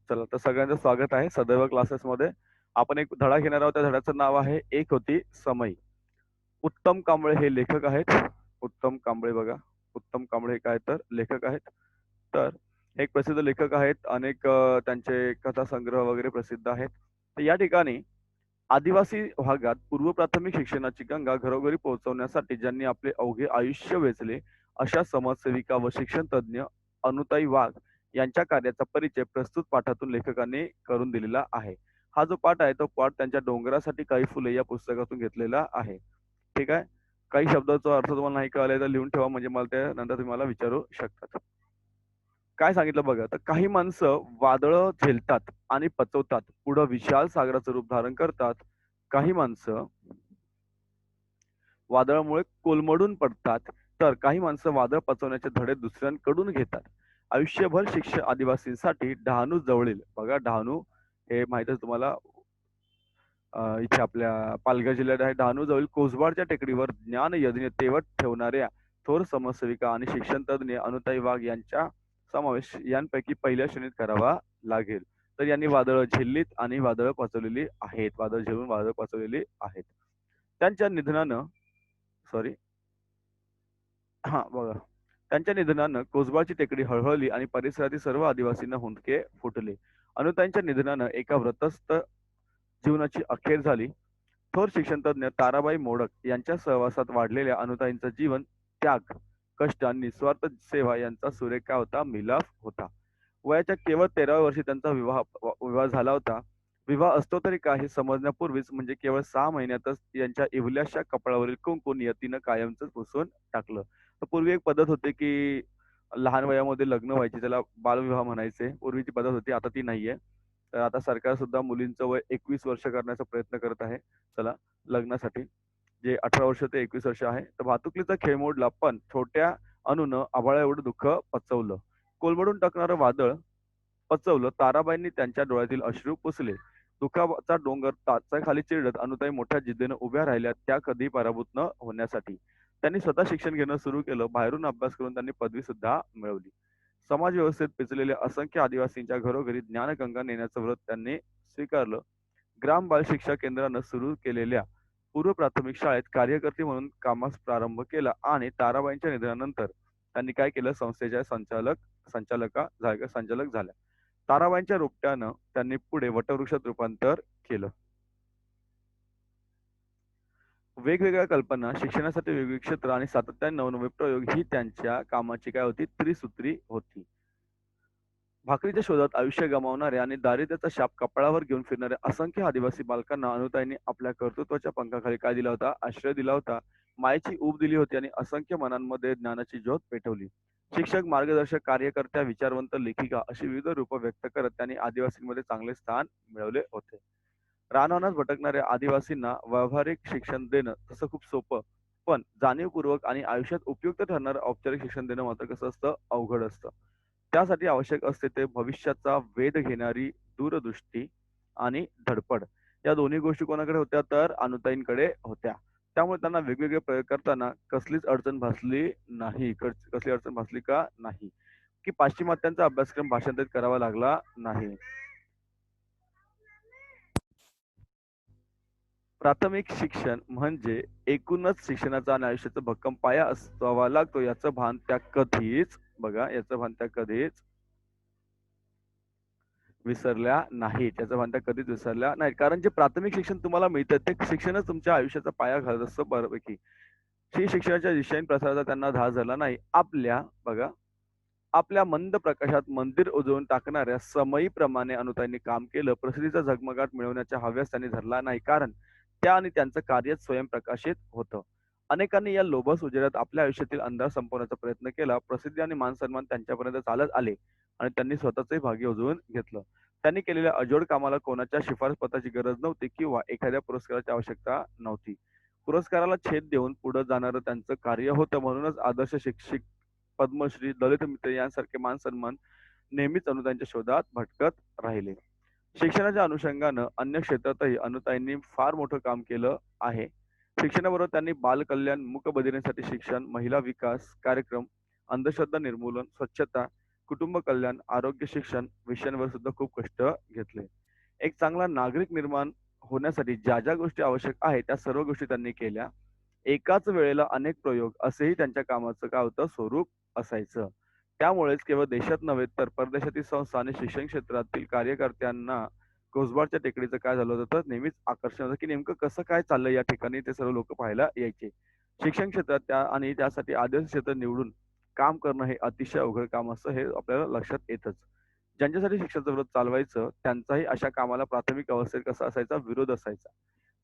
चला तर सगळ्यांचं स्वागत आहे सदैव क्लासेसमध्ये. आपण एक धडा घेणार आहोत. त्या धड्याचं नाव आहे एक होती समय. उत्तम कांबळे हे लेखक आहेत. उत्तम कांबळे बघा. उत्तम कांबळे हे काय तर लेखक आहेत. तर हे एक प्रसिद्ध लेखक आहेत. अनेक त्यांचे कथा संग्रह वगैरे प्रसिद्ध आहेत. तर या ठिकाणी आदिवासी भागात पूर्व प्राथमिक शिक्षणाची गंगा घरोघरी पोहोचवण्यासाठी ज्यांनी आपले अवघे आयुष्य वेचले अशा समाजसेविका व शिक्षण तज्ञ अनुताई वाघ यांच्या कार्याचा परिचय प्रस्तुत पाठातून लेखकांनी करून दिलेला आहे. हा जो पाठ आहे तो पाठ त्यांच्या डोंगरासाठी काही फुले या पुस्तकातून घेतलेला आहे. ठीक आहे. काही शब्दाचा अर्थ तुम्हाला नाही कळाला तर लिहून ठेवा, म्हणजे मला त्या नंतर तुम्हाला विचारू शकतात. काय सांगितलं बघा, तर काही माणसं वादळं झेलतात आणि पचवतात, पुढं विशाल सागराचं रूप धारण करतात. काही माणसं वादळामुळे कोलमडून पडतात, तर काही माणसं वादळ पचवण्याचे धडे दुसऱ्यांकडून घेतात. आयुष्यभर शिक्षण आदिवासींसाठी डहाणू जवळील बघा. डहाणू हे माहित आहे तुम्हाला, इथे आपल्या पालघर जिल्ह्यात आहे. डहाणू जवळील कोसबाडच्या टेकडीवर ज्ञान यज्ञ तेवत ठेवणाऱ्या थोर समाजसेविका आणि शिक्षण तज्ञ अनुताई वाघ यांचा समावेश यांपैकी पहिल्या श्रेणीत करावा लागेल. तर यांनी वादळं झेललीत आणि वादळं पचवलेली आहेत. वादळ झेलून वादळ पचवलेली आहेत. त्यांच्या निधनानं सॉरी हा बघा. त्यांच्या निधनानं कोसबाची टेकडी हळहळली आणि परिसरातील सर्व आदिवासींना हुंदके फुटले. अनुताईंच्या निधनानं एका व्रतस्थ जीवनाची अखेर झाली. थोर शिक्षणतज्ञ ताराबाई मोडक यांच्या सहवासात वाढलेल्या अनुताईंचं जीवन त्याग, कष्ट आणि निस्वार्थ सेवा यांचा सुरेखा होता, मिलाफ होता. वयाच्या केवळ 13व्या वर्षी त्यांचा विवाह झाला होता. विवाह असतो तरी काय हे समजण्यापूर्वीच म्हणजे केवळ 6 महिन्यातच यांच्या इवल्याशा कपाळावरील कुंकू नियतीनं कायमच पुसून टाकलं. तर पूर्वी एक पद्धत होती की लहान वयामध्ये लग्न व्हायची, त्याला बालविवाह म्हणायचे. पूर्वीची पद्धत होती, आता ती नाहीये. तर आता सरकार सुद्धा मुलींचं वय 21 वर्ष करण्याचा प्रयत्न करत आहे. चला, लग्नासाठी जे 18 वर्ष ते 21 वर्ष आहे. तर भातुकलीचा खेळ मोडला, पण छोट्या अणून आभाळा एवढं दुःख पचवलं. कोलमडून टाकणारं वादळ पचवलं. ताराबाईंनी त्यांच्या डोळ्यातील अश्रू पुसले. दुःखाचा डोंगर टाचाखाली चिरडत अनुताई मोठ्या जिद्दीनं उभ्या राहिल्या, त्या कधी पराभूत न होण्यासाठी. त्यांनी स्वतः शिक्षण घेणं सुरू केलं. बाहेरून अभ्यास करून त्यांनी पदवी सुद्धा मिळवली. समाज व्यवस्थेत पिचलेल्या असंख्य आदिवासींच्या घरोघरी ज्ञानगंगा नेण्याचं व्रत त्यांनी स्वीकारलं. ग्राम बाल शिक्षा केंद्रानं सुरू केलेल्या पूर्व प्राथमिक शाळेत कार्यकर्ते म्हणून कामास प्रारंभ केला आणि ताराबाईंच्या निधनानंतर त्यांनी काय केलं, संस्थेच्या संचालक झाल्या. ताराबाईंच्या रोपट्यानं त्यांनी पुढे वटवृक्षात रूपांतर केलं. वेगवेगळ्या कल्पना, शिक्षणासाठी वेगवेगळी क्षेत्र आणि सातत्याने नवनवे प्रयोग ही त्यांच्या कामाची काय होती, त्रिसूत्री होती. भाकरीच्या शोधात आयुष्य गमावणाऱ्या आणि दारिद्र्याचा शाप कपाळावर घेऊन फिरणाऱ्या असंख्य आदिवासी बालकांना अनुताईंनी आपल्या कर्तृत्वाच्या पंखाखाली काय दिला होता, आश्रय दिला होता. मायेची ऊब दिली होती आणि असंख्य मनांमध्ये ज्ञानाची ज्योत पेटवली. शिक्षक, मार्गदर्शक, कार्यकर्त्या, विचारवंत, लेखिका अशी विविध रूपं व्यक्त करत त्यांनी आदिवासींमध्ये चांगले स्थान मिळवले होते. रानावनात भटकणाऱ्या आदिवासींना व्यावहारिक शिक्षण देणं तसं खूप सोपं, पण जाणीवपूर्वक आणि आयुष्यात उपयुक्त ठरणारं औपचारिक शिक्षण देणं मात्र कसं असतं, अवघड असतं. त्यासाठी आवश्यक असते ते भविष्याचा वेध घेणारी दूरदृष्टी आणि धडपड. या दोन्ही गोष्टी कोणाकडे होत्या, तर अनुताईंकडे होत्या. त्यामुळे त्यांना वेगवेगळे प्रयोग करताना कसलीच अडचण भासली नाही. कसली अडचण भासली का नाही, की पाश्चिमात्यांचा अभ्यासक्रम भाषांतरित करावा लागला नाही. प्राथमिक शिक्षण म्हणजे एकूणच शिक्षणाचा आणि आयुष्याचा भक्कम पाया असावा लागतो, याचं भान त्या कधीच बघा, याचं भान त्या कधीच विसरल्या नाही. त्याचं भान त्या कधीच विसरल्या नाही. कारण जे प्राथमिक शिक्षण तुम्हाला मिळतं ते शिक्षणच तुमच्या आयुष्याचा पाया घालत असतं बऱ्यापैकी. श्री शिक्षणाच्या दिशेने प्रसाराचा त्यांना ध्यास झाला नाही. बघा आपल्या मंद प्रकाशात मंदिर उजळून टाकणाऱ्या समयीप्रमाणे अनुताईंनी काम केलं. प्रसिद्धीचा झगमगाट मिळवण्याच्या हव्यास त्यांनी धरला नाही, कारण त्या आणि त्यांचं कार्यच स्वयंप्रकाशित होतं. अनेकांनी या लोभस उजेडात आपल्या आयुष्यातील अंधार संपवण्याचा प्रयत्न केला. प्रसिद्धी आणि मानसन्मान त्यांच्यापर्यंत चालत आले आणि त्यांनी स्वतःचंही भाग्य उजळून घेतलं. त्यांनी केलेल्या अजोड कामाला कोणाच्या शिफारसपत्राची गरज नव्हती किंवा एखाद्या पुरस्काराची आवश्यकता नव्हती. पुरस्काराला छेद देऊन पुढे जाणारं त्यांचं कार्य होतं. म्हणूनच आदर्श शिक्षक, पद्मश्री, दलित मित्र यांसारखे मान सन्मान नेहमीच अनुताईंच्या शोधात भटकत राहिले. शिक्षणाच्या अनुषंगानं अन्य क्षेत्रातही अनुताईंनी फार मोठं काम केलं आहे. शिक्षणाबरोबर त्यांनी बालकल्याण, मूकबधिरांसाठी शिक्षण, महिला विकास कार्यक्रम, अंधश्रद्धा निर्मूलन, स्वच्छता, कुटुंब कल्याण, आरोग्य, शिक्षण विषयांवर सुद्धा खूप कष्ट घेतले. एक चांगला नागरिक निर्माण होण्यासाठी ज्या ज्या गोष्टी आवश्यक आहेत त्या सर्व गोष्टी त्यांनी केल्या. एकाच वेळेला अनेक प्रयोग असेही त्यांच्या कामाचं काय होतं स्वरूप असायचं. त्यामुळेच केवळ देशात नव्हे तर परदेशातील संस्था आणि शिक्षण क्षेत्रातील कार्यकर्त्यांना कोसबारच्या टेकडीचं काय झालं होतं तर नेहमीच आकर्षण होतं, की नेमकं कसं काय चाललंय या ठिकाणी ते सर्व लोकं पाहायला यायचे. शिक्षण क्षेत्रात त्या आणि त्यासाठी आदर्श क्षेत्र निवडून काम करणं हे अतिशय अवघड काम असं हे आपल्याला लक्षात येतच. ज्यांच्यासाठी शिक्षणाचा विरोध चालवायचं त्यांचाही अशा कामाला प्राथमिक अवस्थेत कसा असायचा विरोध असायचा.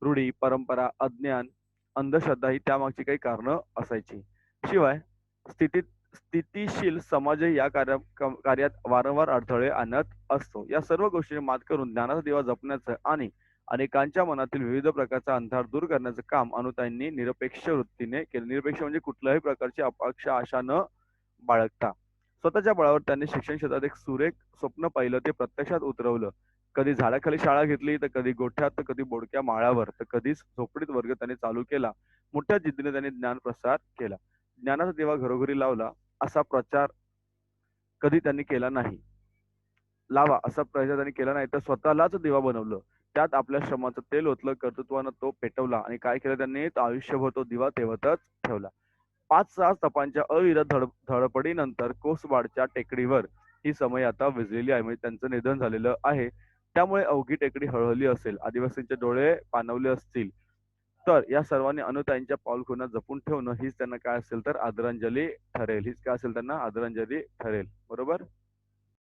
रूढी, परंपरा, अज्ञान, अंधश्रद्धा ही त्यामागची काही कारणं असायची. शिवाय स्थितीशील समाजही या कार्यात वारंवार अडथळे आणत असतो. या सर्व गोष्टींवर मात करून ज्ञानाचा दिवा जपण्याचं आणि अनेकांच्या मनातील विविध प्रकारचा अंधार दूर करण्याचं काम अनुताईंनी निरपेक्ष वृत्तीने केलं. निरपेक्ष म्हणजे कुठल्याही प्रकारची अपेक्षा, आशा न बाळगता. स्वतःच्या बळावर त्यांनी शिक्षण क्षेत्रात एक सुरेख स्वप्न पाहिलं, ते प्रत्यक्षात उतरवलं. कधी झाडाखाली शाळा घेतली, तर कधी गोठ्यात, तर कधी बोडक्या माळावर, तर कधीच झोपडीत वर्ग त्यांनी चालू केला. मोठ्या जिद्दीने त्यांनी ज्ञान प्रसार केला. ज्ञानाचा दिवा घरोघरी लावला, असा प्रचार कधी त्यांनी केला नाही. लावा असा प्रचार त्यांनी केला नाही, तर स्वतःलाच दिवा बनवलं. त्यात आपल्या श्रमाचं तेल ओतलं, कर्तृत्वानं तो पेटवला आणि काय केलं त्यांनी? तर आयुष्यभर तो दिवा तेवतच ठेवला. 5-6 तपांच्या अविरत धडपडीनंतर कोसबाडच्या टेकडीवर ही समय आता विझलेली आहे. म्हणजे त्यांचं निधन झालेलं आहे. त्यामुळे अवघी टेकडी हळहळली असेल, आदिवासींचे डोळे पाणवले असतील. तर या सर्वांनी अनुताईंच्या पाऊलखुणा जपून ठेवणं हीच त्यांना काय असेल तर आदरांजली ठरेल. हीच काय असेल त्यांना आदरांजली ठरेल. बरोबर?